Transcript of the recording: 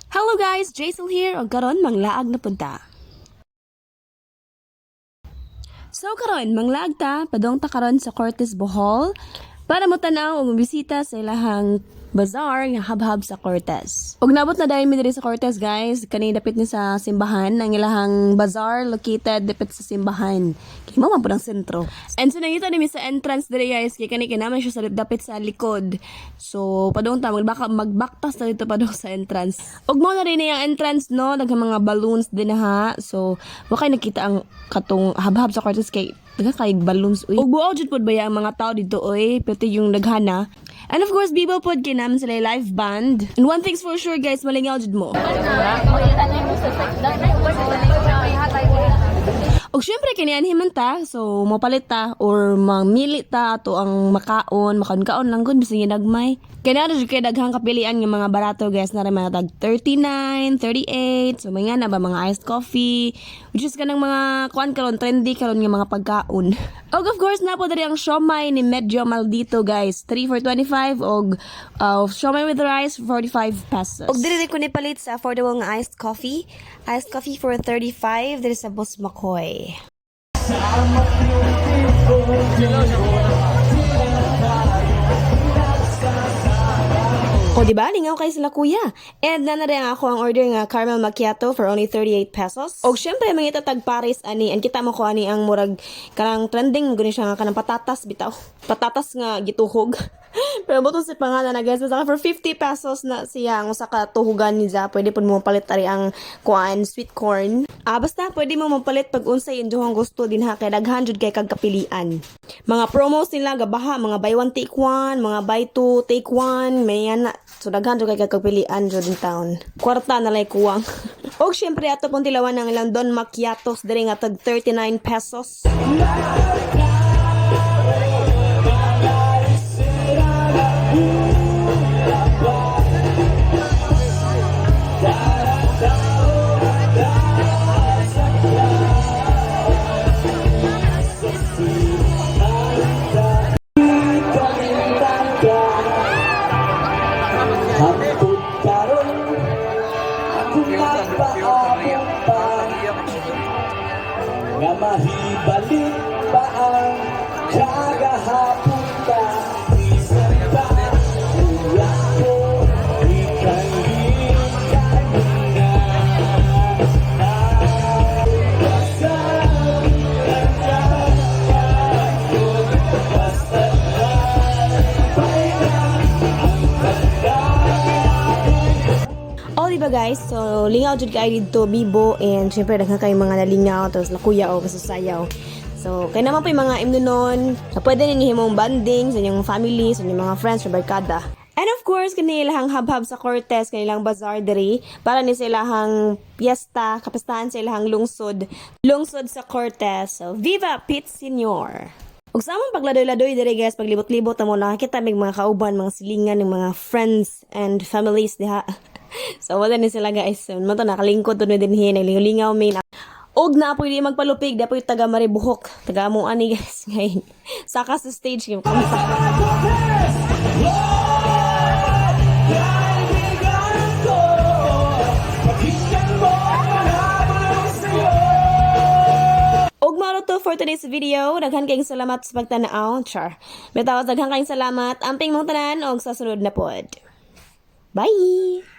Hello guys, Jaisal here o karon manglaag na punta. So karon manglaag ta padong ta karon sa Cortes Bohol para mo tanaw o mabisita sa ilahang bazaar nga habhab sa Cortes. Ug nabot na dahil mi diri sa Cortes guys, kani dapit ni sa simbahan ang ilahang bazaar located dapit sa simbahan. Kay mo man pud ang sentro. And so nangita ni mi sa entrance diri guys, kay kani naman siya sa dapit sa likod. So padung ta magbaktas ta dito padung sa entrance. Ug mo na rin ang entrance no, daghang mga balloons din ha. So wa kay nakita ang katong habhab sa Cortes kay daghang kay balloons uy. Ug buaw jud pud baya ang mga tao dito oy, pati yung daghana. And of course, Bibo pod kay naman sila live band. And one thing's for sure guys, malingaw jud mo. Og syempre kanian himanta, so mapalit ta or mamili ta ato ang makaon lang gud bisan ginagmay. Kaya na kay daghang kapilian ng mga barato guys na rin mga tag 39, 38, so mga na ba mga iced coffee, which is kanang mga kuan karon trendy karon nga mga pagkaon. Og of course na po diri ang siomay ni Medyo Maldito guys, 3 for 25 og siomay with rice 45 pesos. Og diri ko ni palit sa affordable nga iced coffee for 35 diri sa Boss Makoy. O diba, lingaw kay sila kuya. And na rin ako ang order nga caramel macchiato for only 38 pesos. O syempre, mga itatag Paris ani, and kita mo ko ani ang murag kanang trending, gano'n siya nga kanang patatas bitaw. Patatas nga gituhog. Pero buto si pangalan na guys, basta for 50 pesos na siya ang usa ka tuhugan niya. Pwede po mo palit tari ang kuan, sweet corn. Basta pwede mo mapalit pag unsay inyo gusto din ha, kay daghan jud kay kagkapilian. Mga promos nila gabaha, mga buy one take one, mga buy two take one, may ana. So daghan jud kay kagkapilian jud in town. Kwarta na lay kuwang. Og syempre ato pong tilawan ng ilang Don Macchiatos diri nga tag 39 pesos. Nga mahibalik pa ang kagahapon ka isang ba uya ko ikang kanina Oh, diba guys? So, lingaw jud kay dito Bibo and syempre daghan kay mga nalingaw tapos la kuya o kasusayaw. So, kay naman po yung mga imnunon. So, pwede ninyo himong banding sa inyong family, sa inyong mga friends, sa barkada. And of course, kanilang habhab sa Cortes, kanilang bazaar diri para ni silahang piyesta, kapistahan sa ilang lungsod sa Cortes. So, Viva Pete Senior! Ug sa among pagladoy-ladoy diri guys, paglibot-libot mo nakakita mig mga kauban, mga silingan ng mga friends and families diha. So, wala ni sila guys. So, mo to nakalingkod to din hin, lingaw main. Og na po di magpalupig, dapat taga Maribuhok. Taga mo ani guys ngayon. Saka sa stage game kanta. Og maro to for today's video. Daghan kayong salamat sa pagtanaw. Char. Bitaw daghan kayong salamat. Amping mong tanan og sa sunod na pod. Bye!